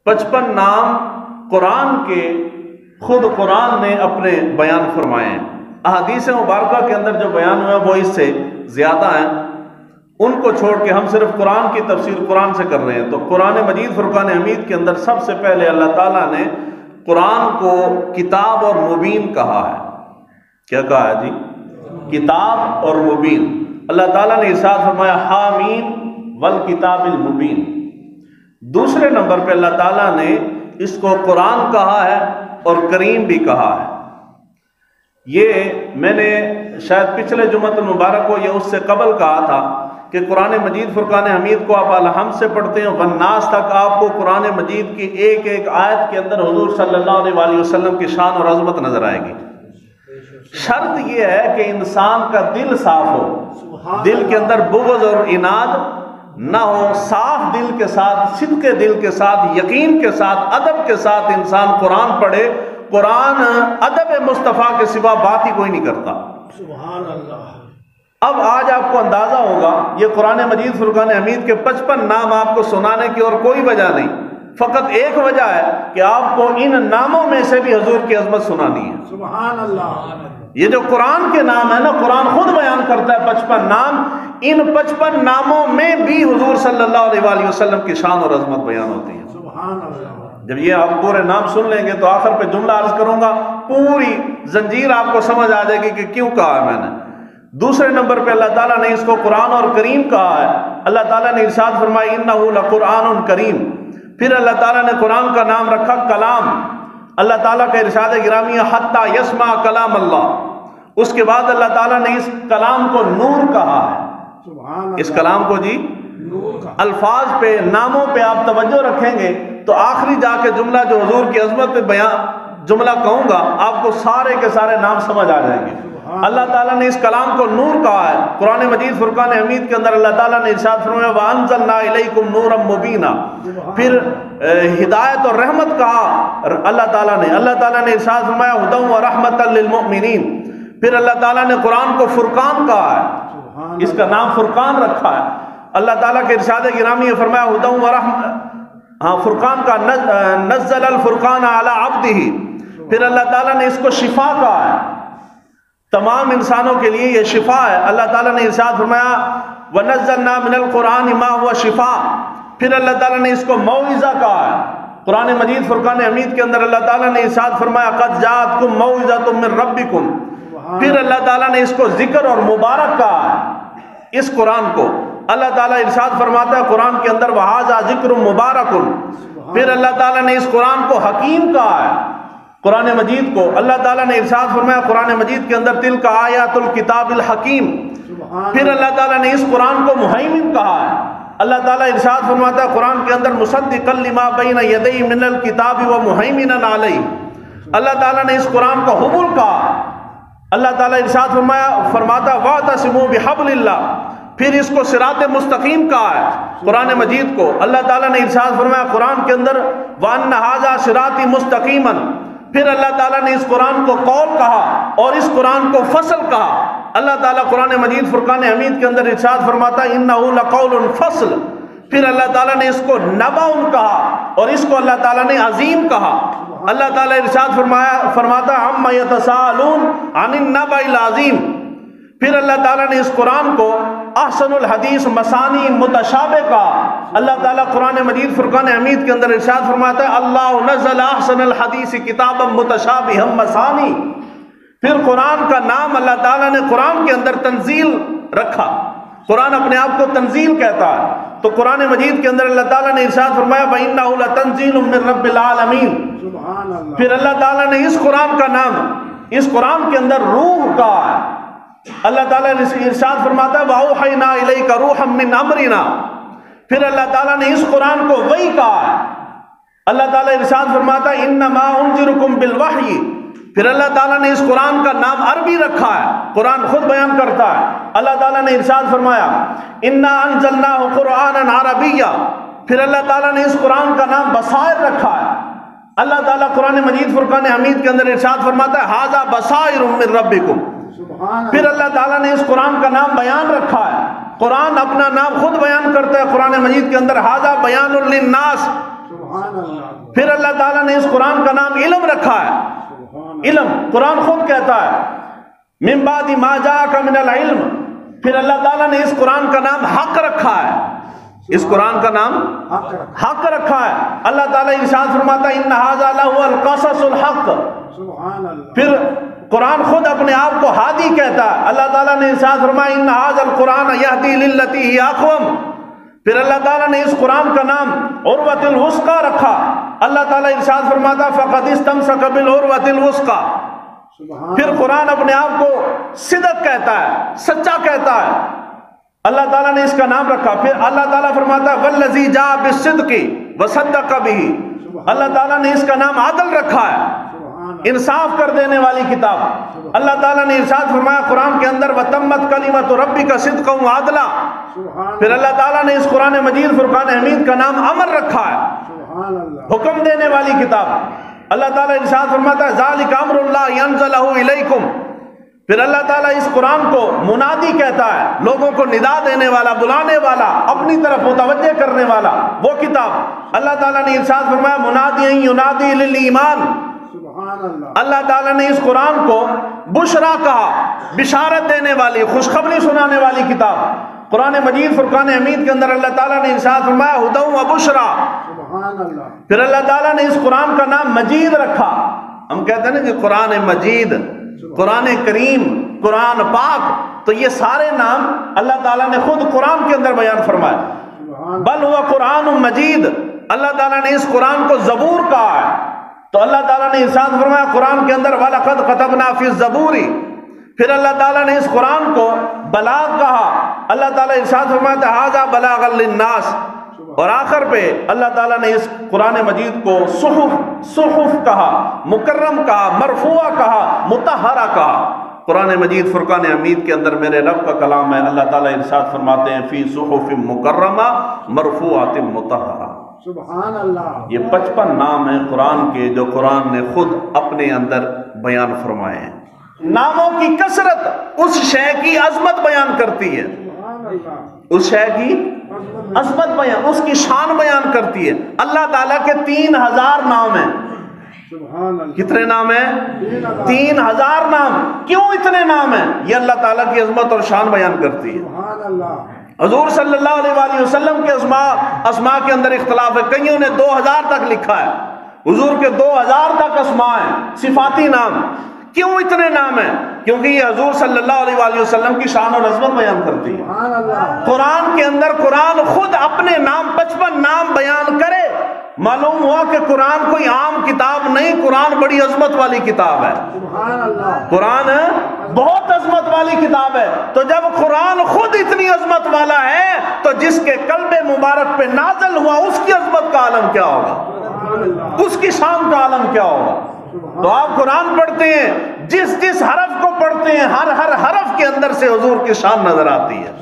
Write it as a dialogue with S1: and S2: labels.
S1: 55 نام قرآن کے خود قرآن نے اپنے بیان فرمائے ہیں۔ احادیث مبارکہ کے اندر جو بیان ہوا وہ اس سے زیادہ ہیں، ان کو چھوڑ کے ہم صرف قرآن کی تفسیر قرآن سے کر رہے ہیں۔ تو قرآن مجید فرقان حمید کے اندر سب سے پہلے اللہ تعالیٰ نے قرآن کو کتاب اور مبین کہا ہے۔ کیا کہا ہے جی؟ کتاب اور مبین۔ اللہ تعالیٰ نے ارشاد فرمایا حامیم والکتاب المبین۔ دوسرے نمبر پہ اللہ تعالیٰ نے اس کو قرآن کہا ہے اور کریم بھی کہا ہے۔ یہ میں نے شاید پچھلے جمعۃ المبارک کو یا اس سے قبل کہا تھا کہ قرآن مجید فرقان حمید کو آپ الحمد سے پڑھتے ہیں، والناس تک آپ کو قرآن مجید کی ایک ایک آیت کے اندر حضور صلی اللہ علیہ وآلہ وسلم کی شان اور عظمت نظر آئے گی۔ شرط یہ ہے کہ انسان کا دل صاف ہو، دل کے اندر بغض اور عناد نہ ہو، صاف دل کے ساتھ، صدق دل کے ساتھ، یقین کے ساتھ، ادب کے ساتھ انسان قرآن پڑھے۔ قرآن ادب مصطفیٰ کے سوا بات ہی کوئی نہیں کرتا۔
S2: سبحان اللہ۔
S1: اب آج آپ کو اندازہ ہوگا یہ قرآن مجید فرقان حمید کے 55 نام آپ کو سنانے کی اور کوئی وجہ نہیں، فقط ایک وجہ ہے کہ آپ کو ان ناموں میں سے بھی حضور کی عظمت سنانی ہے۔
S2: سبحان اللہ۔
S1: یہ جو قرآن کے نام ہے نا، قرآن خود بیان کرتا ہے 55 نام، ان 55 ناموں میں بھی حضور صلی اللہ علیہ وآلہ وسلم کی شان اور عظمت بیان ہوتی ہے۔
S2: سبحان اللہ۔
S1: جب یہ آپ پورے نام سن لیں گے تو آخر پہ جملہ عرض کروں گا، پوری زنجیر آپ کو سمجھ آ جائے گی کہ کیوں کہا ہے میں نے۔ دوسرے نمبر پہ اللہ تعالیٰ نے اس کو قرآن اور کریم کہا ہے۔ اللہ تعالیٰ نے ارشاد فرمایا انہ لقرآن کریم۔ پھر اللہ تعالیٰ نے قرآن کا نام رکھا کلام۔ اللہ تعالیٰ کا ارشاد گرامی حتی یسمع کلام اللہ۔ اس کے بعد اللہ تعالیٰ نے اس کلام کو نور کہا ہے۔ اس کلام کو جی الفاظ پہ، ناموں پہ آپ توجہ رکھیں گے تو آخری جا کے جملہ جو حضور کی عظمت پہ بیان جملہ کہوں گا آپ کو سارے کے سارے نام سمجھ آ جائیں گے۔ اللہ تعالیٰ نے اس کلام کو نور کہا ہے۔ قرآن مجید فرقان حمید کے اندر اللہ تعالیٰ نے ارشاد فرمایا وَأَنزَلْنَا إِلَيْكُمْ نُورًا مُبِينًا۔ پھر ہدایت اور رحمت کہا اللہ تعالیٰ نے ارشاد فرمایا هُدًى وَرَحْمَةً لِّلْمُؤْمِنِينَ۔ پھر اللہ تعالیٰ نے قرآن کو فرقان کہا ہے، اس کا نام فرقان رکھا ہے۔ اللہ تعالیٰ کے ارشاد گرامی نے فرمایا هُدًى وَرَحْمَةً، فرقان کا نزل الفرقان علی عبدہ۔ پھر اللہ تعالیٰ نے اس کو شفا کہا ہے، تمام انسانوں کے لیے یہ شفا ہے۔ اللہ تعالیٰ نے ارشاد فرمایا وَنَزَّلْنَا مِنَ الْقُرْآنِ مَا هُوَ شِفَاءٌ۔ پھر اللہ تعالیٰ نے اس کو موعظہ کہا ہے۔ قرآن مجید فرقان حمید کے اندر اللہ تعالیٰ نے ارشاد فرمایا قَدْ جَاءَتْكُم مَّوْعِظَةٌ مِّن رَّبِّكُمْ۔ پھر اللہ تعالیٰ نے اس کو ذکر اور مبارک کہا ہے۔ اس قرآن کو اللہ تعالیٰ ارشاد فرماتا ہے قرآن کے اندر وَهَٰذَا ذِكْرٌ مُّبَارَكٌ۔ پھر اللہ تعالیٰ نے اس قرآن کو حکیم کہا ہے۔ قرآن مجید کو اللہ تعالیٰ نے ارشاد فرمایا قرآن مجید کے اندر تلک آیات الکتاب الحکیم۔ پھر اللہ تعالیٰ نے اس قرآن کو مہیمن کہا ہے۔ اللہ تعالیٰ ارشاد فرماتا ہے قرآن کے اندر مصدقا لما بین یدیہ من الکتاب ومہیمنا علیہ۔ اللہ تعالیٰ نے اس قرآن کو حبل کہا۔ اللہ تعالیٰ ارشاد فرماتا واعتصموا بحبل اللہ۔ پھر اس کو صراط مستقیم کہا ہے قرآن مجید کو۔ اللہ تعالیٰ نے ارشاد فرمایا قرآن کے اندر وَأَنَّ هَٰذَا صِرَاطِي مُسْتَقِيمًا۔ پھر اللہ تعالیٰ نے اس قرآن کو قول کہا اور اس قرآن کو فصل کہا۔ اللہ تعالیٰ قرآن مجید فرقان حمید کے اندر ارشاد فرماتا إِنَّهُ لَقَوْلٌ فَصْلٌ۔ پھر اللہ تعالیٰ نے اس کو نبأٌ کہا اور اس کو اللہ تعالیٰ نے عظیم کہا۔ اللہ تعالیٰ ارشاد فرماتا عَمَّ يَتَسَاءَلُونَ عَنِ النَّبَإِ الْعَظِيمِ۔ پھر اللہ تعالیٰ نے اس قرآن کو احسن الحدیث مثانی متشابہ کہا۔ اللہ تعالیٰ قرآن مجید فرقان حمید کے اندر ارشاد فرماتا ہے اللہ نزل احسن الحدیث کتابا متشابہا مثانی۔ پھر قرآن کا نام اللہ تعالیٰ نے قرآن کے اندر تنزیل رکھا۔ قرآن اپنے آپ کو تنزیل کہتا ہے تو قرآن مجید کے اندر اللہ تعالیٰ نے ارشاد فرمایا وَإِنَّهُ لَتَنزِيلٌ مِّن رَّبِّ الْعَالَمِينَ۔ پھر اللہ تعالیٰ نے اس قرآن کا نام اس قرآن کے اندر روح کہا ہے۔ اللہ تعالیٰ نے ارشاد فرماتا ہے وَأَوْحَيْنَا إِلَيْكَ رُوحًا مِّنْ أَمْرِنَا۔ پھر اللہ تعالیٰ نے اس قرآن کو وحی کہا ہے۔ اللہ تعالیٰ ارشاد فرماتا ہے إِنَّمَا أُنذِرُكُم بِالْوَحْيِ۔ پھر اللہ تعالیٰ نے اس قرآن کا نام عربی رکھا ہے، قرآن خود بیان کرتا ہے۔ اللہ تعالیٰ نے ارشاد فرمایا إِنَّا أَنزَلْنَاهُ قُرْآنًا عَرَبِيًّا۔ پھر اللہ تعالیٰ نے اس قرآن کا نام بصائر رکھا ہے۔ اللہ تعالیٰ قرآن مجید فرقان حمید کے اندر ارشاد فرماتا ہے هَٰذَا بَصَائِرٌ مِّن رَّبِّكُمْ۔ پھر اللہ تعالیٰ نے اس قرآن کا نام بیان رکھا ہے۔ قرآن اپنا نام خود بیان کرتا ہے قرآن مجید کے اندر هَٰذَا بَيَانٌ لِلنَّاسِ۔
S2: سبحان اللہ
S1: پھر اللہ تعالیٰ نے اس قرآن کا نام علم رکھا ہے. علم قرآن خود کہتا ہے من بعد ما جاءک من العلم. پھر اللہ تعالیٰ نے اس قرآن کا نام حق رکھا ہے. اس قرآن کا نام حق رکھا ہے. اللہ تعالیٰ ارشاد فرماتا ہے ان ھذا لہو القصص الحق.
S2: سبحان اللہ.
S1: پھر قرآن خود اپنے آپ کو ہادی کہتا ہے. اللہ تعالیٰ نے ارشاد فرمایا ان ھذا القرآن یہدی للتی ہی اقوم. پھر اللہ تعالیٰ نے اس قرآن کا نام عروۃ الوثقی رکھا. اللہ تعالیٰ ارشاد فرماتا فقد استمسک بالعروۃ الوثقی. پھر قرآن اپنے آپ کو صدق کہتا ہے, سچا کہتا ہے. اللہ تعالیٰ نے اس کا نام رکھا. پھر اللہ تعالیٰ فرماتا ہے والذی جاء بالصدق وصدق بہ. اللہ تعالیٰ نے اس کا نام عدل رکھا ہے, انصاف کر دینے والی کتاب. اللہ تعالیٰ نے ارشاد فرمایا قرآن کے اندر وتمت کلمۃ ربک صدقا وعدلا. پھر اللہ تعالیٰ نے اس قرآن مجید فرقان حمید کا نام امر رکھا ہے, حکم دینے والی کتاب. اللہ تعالیٰ ارشاد فرماتا ہے ذالک امر اللہ ینزلہ الیکم. پھر اللہ تعالیٰ اس قرآن کو منادی کہتا ہے, لوگوں کو ندا دینے والا, بلانے والا, اپنی طرف متوجہ کرنے والا وہ کتاب. اللہ تعالیٰ نے ارشاد فرمایا منادی ینادی للایمان. اللہ تعالیٰ نے اس قرآن کو بشرا کہا, بشارت دینے والی, خوشخبری سنانے والی کتاب. قرآن مجید فرقان حمید کے اندر اللہ تعالیٰ نے ارشاد فرمایا ہدی و بشرا. پھر اللہ تعالیٰ نے اس قرآن کا نام مجید رکھا. ہم کہتے ہیں نا کہ قرآن مجید, قرآن کریم, قرآن پاک, تو یہ سارے نام اللہ تعالیٰ نے خود قرآن کے اندر بیان فرمایا. بل ہوا قرآن مجید. اللہ تعالیٰ نے اس قرآن کو زبور کہا ہے. تو اللہ تعالیٰ نے ارشاد فرمایا قرآن کے اندر وَلَقَدْ كَتَبْنَا فِي الزَّبُورِ. پھر اللہ تعالیٰ نے اس قرآن کو بلاغ کہا. اللہ تعالیٰ ارشاد فرماتا ہے ھذا بلاغ للناس. اور آخر پہ اللہ تعالیٰ نے اس قرآن مجید کو صحف کہا, مکرم کہا, مرفوع کہا, مطہرہ کہا. قرآن مجید فرقان حمید کے اندر میرے رب کا کلام ہے. اللہ تعالیٰ ارشاد فرماتے ہیں فی صحف مکرمہ مرفوعۃ مطہرہ.
S2: سبحان اللہ.
S1: یہ 55 نام ہیں قرآن کے جو قرآن نے خود اپنے اندر بیان فرمائے ہیں. ناموں کی کثرت اس شے کی عظمت بیان کرتی ہے, اس شے کی عظمت بیان, اس کی شان بیان کرتی ہے. اللہ تعالیٰ کے 3000 نام ہیں. کتنے نام ہیں؟ 3000 نام. کیوں اتنے نام ہیں؟ یہ اللہ تعالیٰ کی عظمت اور شان بیان کرتی ہے. حضور صلی اللہ علیہ وآلہ وسلم کے اسماء کے اندر اختلاف ہے. کئیوں نے 2000 تک لکھا ہے. حضور کے 2000 تک اسماء ہیں, صفاتی نام. کیوں اتنے نام ہیں؟ کیونکہ یہ حضور صلی اللہ علیہ وآلہ وسلم کی شان اور عظمت بیان کرتی ہے. قرآن کے اندر قرآن خود اپنے نام 55 نام بیان کرے. معلوم ہوا کہ قرآن کوئی عام کتاب نہیں, قرآن بڑی عظمت والی کتاب ہے. قرآن بہت عظمت والی کتاب ہے. تو جب قرآن خود اتنی عظمت والا ہے تو جس کے قلب مبارک پہ نازل ہوا اس کی عظمت کا عالم کیا ہوگا, اس کی شان کا عالم کیا ہوگا. تو آپ قرآن پڑھتے ہیں, جس حرف کو پڑھتے ہیں ہر حرف کے اندر سے حضور کی شان نظر آتی ہے.